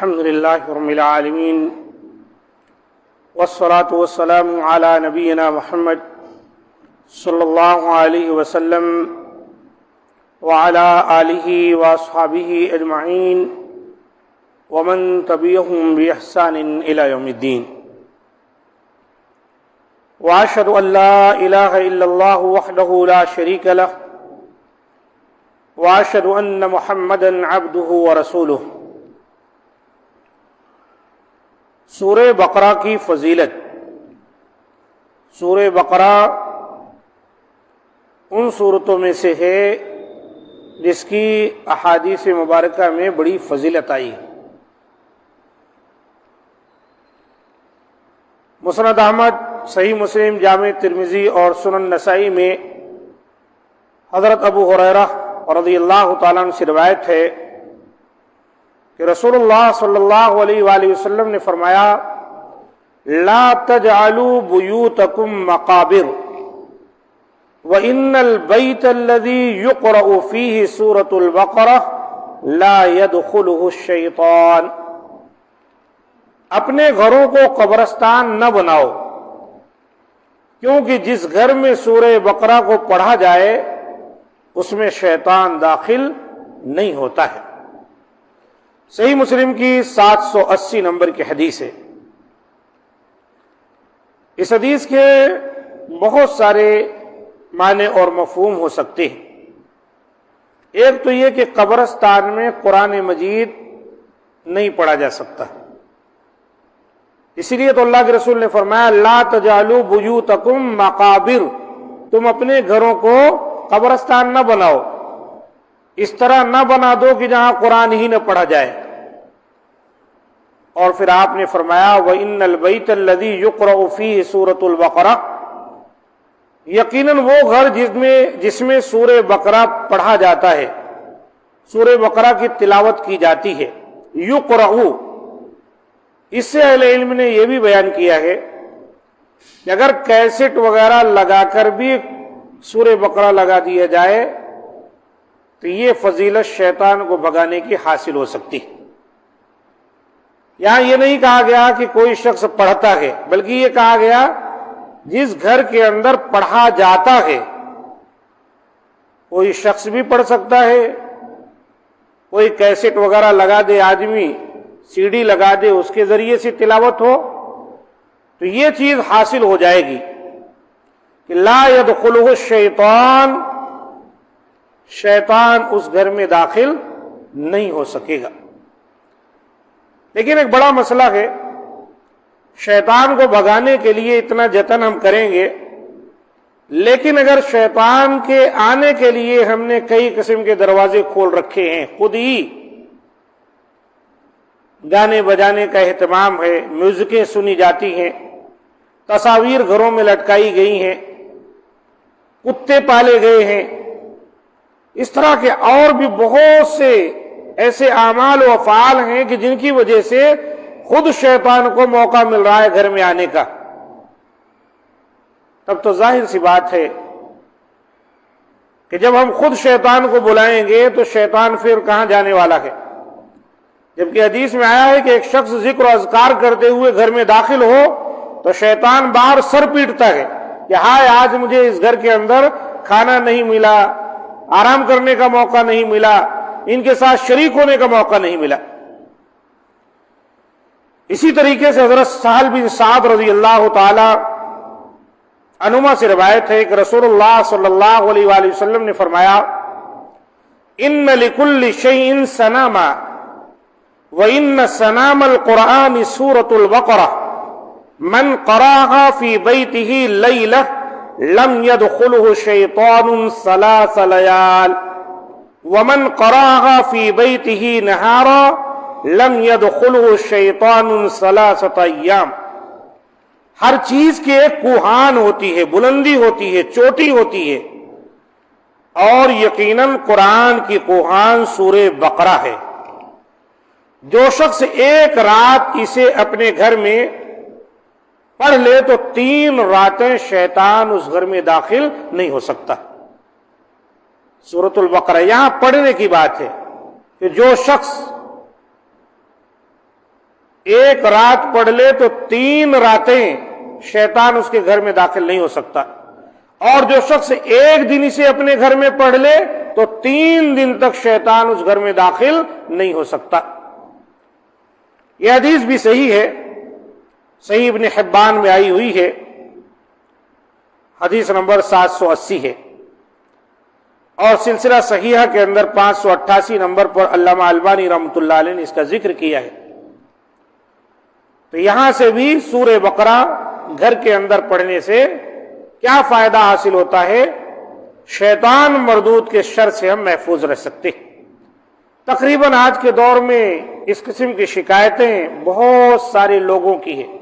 الحمد لله رب العالمين والصلاة والسلام على نبينا محمد صلى الله عليه وسلم وعلى آله وأصحابه أجمعين ومن تبعهم بإحسان إلى يوم الدين وأشهد أن لا إله إلا الله وحده لا شريك له وأشهد أن محمدا عبده ورسوله۔ سورہ بقرہ کی فضیلت۔ سورہ بقرہ ان سورتوں میں سے ہے جس کی احادیث مبارکہ میں بڑی فضیلت آئی ہے۔ مسند احمد، صحیح مسلم، جامع ترمذی اور سنن نسائی میں حضرت ابو ہریرہ رضی اللہ تعالیٰ عنہ سے روایت ہے کہ رسول اللہ صلی اللہ علیہ وآلہ وسلم نے فرمایا: لا تجعلوا بیوتکم مقابر وإن البیت الذی یقرأ فیہ سورة البقرہ لا يدخلہ الشیطان۔ اپنے گھروں کو قبرستان نہ بناؤ، کیونکہ جس گھر میں سورہ بقرہ کو پڑھا جائے اس میں شیطان داخل نہیں ہوتا ہے۔ صحیح مسلم کی 780 نمبر کی حدیث ہے۔ اس حدیث کے بہت سارے معنی اور مفہوم ہو سکتے ہیں۔ ایک تو یہ کہ قبرستان میں قرآن مجید نہیں پڑھا جا سکتا، اسی لیے تو اللہ کے رسول نے فرمایا: لا تجعلوا بیوتکم مقابر، تم اپنے گھروں کو قبرستان نہ بناؤ، اس طرح نہ بنا دو کہ جہاں قرآن ہی نہ پڑھا جائے۔ اور پھر آپ نے فرمایا: وَإِنَّ الْبَيْتَ الَّذِي يُقْرَأُ فِيهِ سُورَةُ الْبَقَرَةِ، یقیناً وہ گھر جس میں سورہ بقرہ پڑھا جاتا ہے، سورہ بقرہ کی تلاوت کی جاتی ہے۔ یقرأ، اس سے اہل علم نے یہ بھی بیان کیا ہے کہ اگر کیسٹ وغیرہ لگا کر بھی سورہ بقرہ لگا دیا جائے تو یہ فضیلت شیطان کو بھگانے کی حاصل ہو سکتی۔ یہاں یہ نہیں کہا گیا کہ کوئی شخص پڑھتا ہے، بلکہ یہ کہا گیا جس گھر کے اندر پڑھا جاتا ہے، کوئی شخص بھی پڑھ سکتا ہے، کوئی کیسٹ وغیرہ لگا دے آدمی، سی ڈی لگا دے، اس کے ذریعے سے تلاوت ہو تو یہ چیز حاصل ہو جائے گی کہ لا يدخلہ الشیطان، شیطان اس گھر میں داخل نہیں ہو سکے گا۔ لیکن ایک بڑا مسئلہ ہے، شیطان کو بھگانے کے لیے اتنا جتن ہم کریں گے، لیکن اگر شیطان کے آنے کے لیے ہم نے کئی قسم کے دروازے کھول رکھے ہیں، خود ہی گانے بجانے کا اہتمام ہے، میوزکیں سنی جاتی ہیں، تصاویر گھروں میں لٹکائی گئی ہیں، کتے پالے گئے ہیں، اس طرح کے اور بھی بہت سے ایسے اعمال و افعال ہیں کہ جن کی وجہ سے خود شیطان کو موقع مل رہا ہے گھر میں آنے کا، تب تو ظاہر سی بات ہے کہ جب ہم خود شیطان کو بلائیں گے تو شیطان پھر کہاں جانے والا ہے؟ جبکہ حدیث میں آیا ہے کہ ایک شخص ذکر و اذکار کرتے ہوئے گھر میں داخل ہو تو شیطان باہر سر پیٹتا ہے کہ ہائے، آج مجھے اس گھر کے اندر کھانا نہیں ملا، آرام کرنے کا موقع نہیں ملا، ان کے ساتھ شریک ہونے کا موقع نہیں ملا۔ اسی طریقے سے حضرت سہل بن سعد رضی اللہ تعالی عنہما سے روایت ہے کہ رسول اللہ صلی اللہ علیہ وآلہ وسلم نے فرمایا: ان لکل شیء سناما وان سنام القرآن سورة البقرہ من قرأها في بيته ليلة لم يدخله شيطان 3 ليال ومن قرأها في بيته نهارا لم يدخله شیطان 3 ایام۔ ہر چیز کی ایک کوہان ہوتی ہے، بلندی ہوتی ہے، چوٹی ہوتی ہے، اور یقیناً قرآن کی کوہان سورہ بقرہ ہے۔ جو شخص ایک رات اسے اپنے گھر میں پڑھ لے تو 3 راتیں شیطان اس گھر میں داخل نہیں ہو سکتا۔ سورۃ البقرہ یہاں پڑھنے کی بات ہے کہ جو شخص ایک رات پڑھ لے تو 3 راتیں شیطان اس کے گھر میں داخل نہیں ہو سکتا، اور جو شخص ایک دن اسے اپنے گھر میں پڑھ لے تو 3 دن تک شیطان اس گھر میں داخل نہیں ہو سکتا۔ یہ حدیث بھی صحیح ہے، صحیح ابن حبان میں آئی ہوئی ہے، حدیث نمبر 780 ہے، اور سلسلہ صحیحہ کے اندر 588 نمبر پر علامہ البانی رحمۃ اللہ علیہ نے اس کا ذکر کیا ہے۔ تو یہاں سے بھی سورہ بقرہ گھر کے اندر پڑھنے سے کیا فائدہ حاصل ہوتا ہے؟ شیطان مردود کے شر سے ہم محفوظ رہ سکتے ہیں۔ تقریباً آج کے دور میں اس قسم کی شکایتیں بہت سارے لوگوں کی ہیں۔